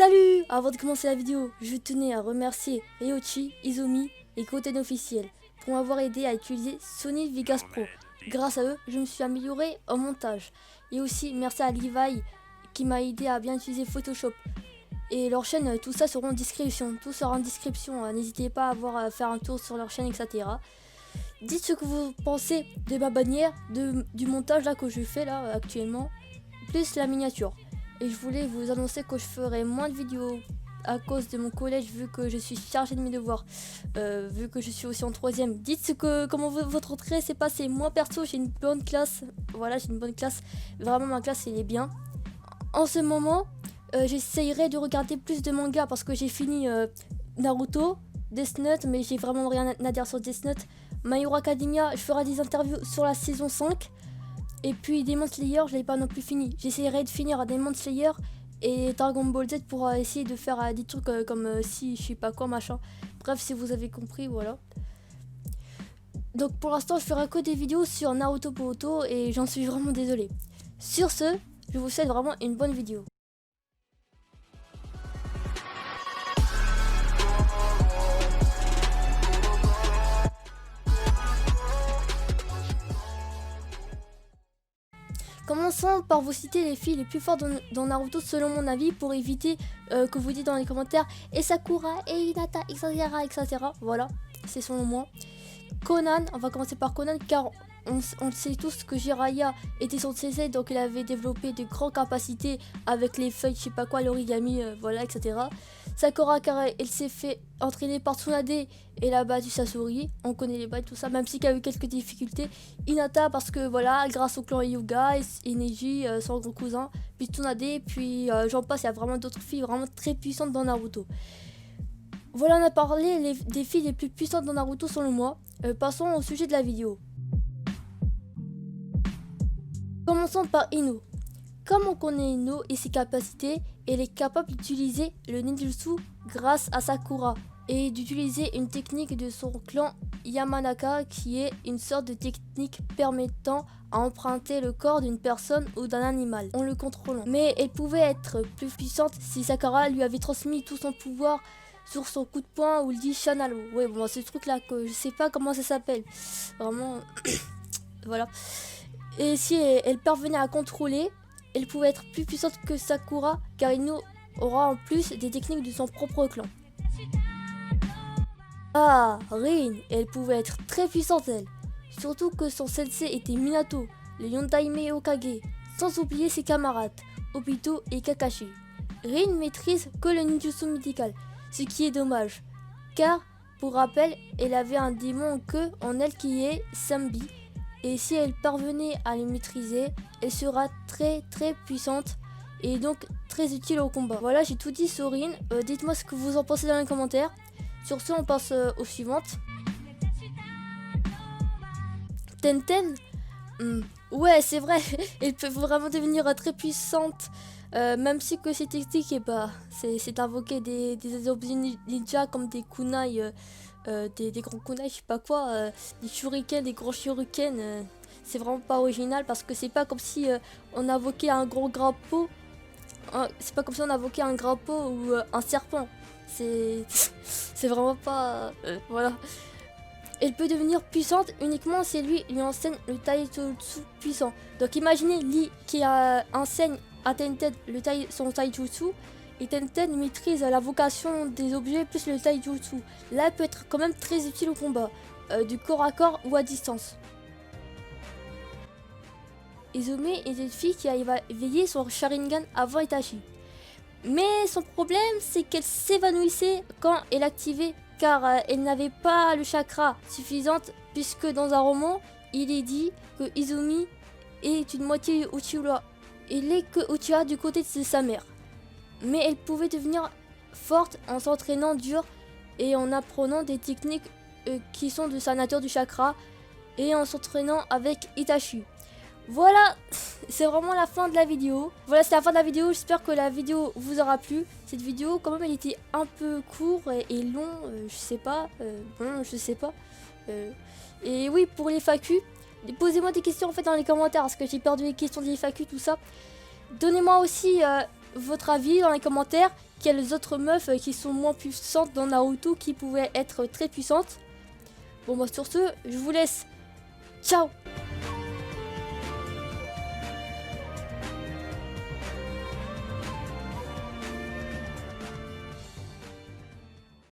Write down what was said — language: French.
Salut! Avant de commencer la vidéo, je tenais à remercier Ryochi, Izumi et Goten Officiel pour m'avoir aidé à utiliser Sony Vegas Pro. Grâce à eux, je me suis amélioré en montage. Et aussi merci à Levi qui m'a aidé à bien utiliser Photoshop. Et leur chaîne, tout ça sera en description. Tout sera en description. N'hésitez pas à faire un tour sur leur chaîne, etc. Dites ce que vous pensez de ma bannière, du montage là que je fais là actuellement, plus la miniature. Et je voulais vous annoncer que je ferai moins de vidéos à cause de mon collège, vu que je suis chargée de mes devoirs, vu que je suis aussi en 3ème. Dites comment votre rentrée s'est passée. Moi perso, j'ai une bonne classe. Voilà, j'ai une bonne classe. Vraiment, ma classe, elle est bien. En ce moment, j'essayerai de regarder plus de mangas parce que j'ai fini Naruto, Death Note, mais j'ai vraiment rien à dire sur Death Note. My Hero Academia, je ferai des interviews sur la saison 5. Et puis Demon Slayer, je l'ai pas non plus fini. J'essaierai de finir Demon Slayer et Dragon Ball Z pour essayer de faire des trucs comme si je sais pas quoi machin. Bref, si vous avez compris, voilà. Donc pour l'instant, je ferai que des vidéos sur Naruto Boruto et j'en suis vraiment désolée. Sur ce, je vous souhaite vraiment une bonne vidéo. Commençons par vous citer les filles les plus fortes dans Naruto selon mon avis pour éviter que vous dites dans les commentaires et Sakura et Hinata etc. Voilà, c'est selon moi. Conan, on va commencer par Conan car on sait tous que Jiraiya était son sensei, donc il avait développé de grandes capacités avec les feuilles, je sais pas quoi, l'origami, voilà, etc. Sakura car elle s'est fait entraîner par Tsunade et elle a battu Sasori, on connaît les bails, tout ça, même si il y a eu quelques difficultés. Hinata parce que voilà, grâce au clan Hyuga et Neji, son grand cousin, puis Tsunade, puis j'en passe, il y a vraiment d'autres filles vraiment très puissantes dans Naruto. Voilà, on a parlé des filles les plus puissantes dans Naruto selon moi. Passons au sujet de la vidéo. Commençons par Ino. Comme on connaît Ino et ses capacités, elle est capable d'utiliser le ninjutsu grâce à Sakura et d'utiliser une technique de son clan Yamanaka qui est une sorte de technique permettant à emprunter le corps d'une personne ou d'un animal en le contrôlant. Mais elle pouvait être plus puissante si Sakura lui avait transmis tout son pouvoir sur son coup de poing ou le dit Shanalo. Ouais, bon, ce truc là que je sais pas comment ça s'appelle. Vraiment, voilà. Et si elle parvenait à contrôler, elle pouvait être plus puissante que Sakura car Ino aura en plus des techniques de son propre clan. Ah, Rin, elle pouvait être très puissante elle. Surtout que son sensei était Minato, le Yondaime Hokage, sans oublier ses camarades, Obito et Kakashi. Rin maîtrise que le ninjutsu médical, ce qui est dommage, car, pour rappel, elle avait un démon en queue en elle qui est Sambi, et si elle parvenait à le maîtriser, elle sera très puissante et donc très utile au combat. Voilà, j'ai tout dit sur Rin. Dites-moi ce que vous en pensez dans les commentaires. Sur ce, on passe aux suivantes. Tenten, ouais, c'est vrai, elle peut vraiment devenir très puissante. Même si que c'est technique, c'est invoquer des objets ninja comme des kunai, des grands kunai, je sais pas quoi, des shurikens, des grands shurikens. C'est vraiment pas original parce que c'est pas comme si on invoquait un gros grappot. C'est pas comme si on invoquait un grappot ou un serpent. C'est vraiment pas. Voilà. Elle peut devenir puissante uniquement si lui enseigne le taijutsu puissant. Donc imaginez Lee qui enseigne à Tenten son taijutsu et Tenten maîtrise la vocation des objets plus le taijutsu. Là, elle peut être quand même très utile au combat, du corps à corps ou à distance. Izumi est une fille qui arrive à éveiller son Sharingan avant Itachi. Mais son problème, c'est qu'elle s'évanouissait quand elle activait car elle n'avait pas le chakra suffisante puisque dans un roman, il est dit que Izumi est une moitié Uchiha. Il est que Uchiha du côté de sa mère. Mais elle pouvait devenir forte en s'entraînant dur et en apprenant des techniques qui sont de sa nature du chakra et en s'entraînant avec Itachi. Voilà, c'est vraiment la fin de la vidéo. Voilà, c'est la fin de la vidéo. J'espère que la vidéo vous aura plu. Cette vidéo, quand même, elle était un peu courte et long. Je sais pas. Bon, je sais pas. Et oui, pour les FAQ, posez-moi des questions en fait dans les commentaires parce que j'ai perdu les questions des FAQ, tout ça. Donnez-moi aussi votre avis dans les commentaires. quelles autres meufs qui sont moins puissantes dans Naruto qui pouvaient être très puissantes. Bon bah sur ce, je vous laisse. Ciao!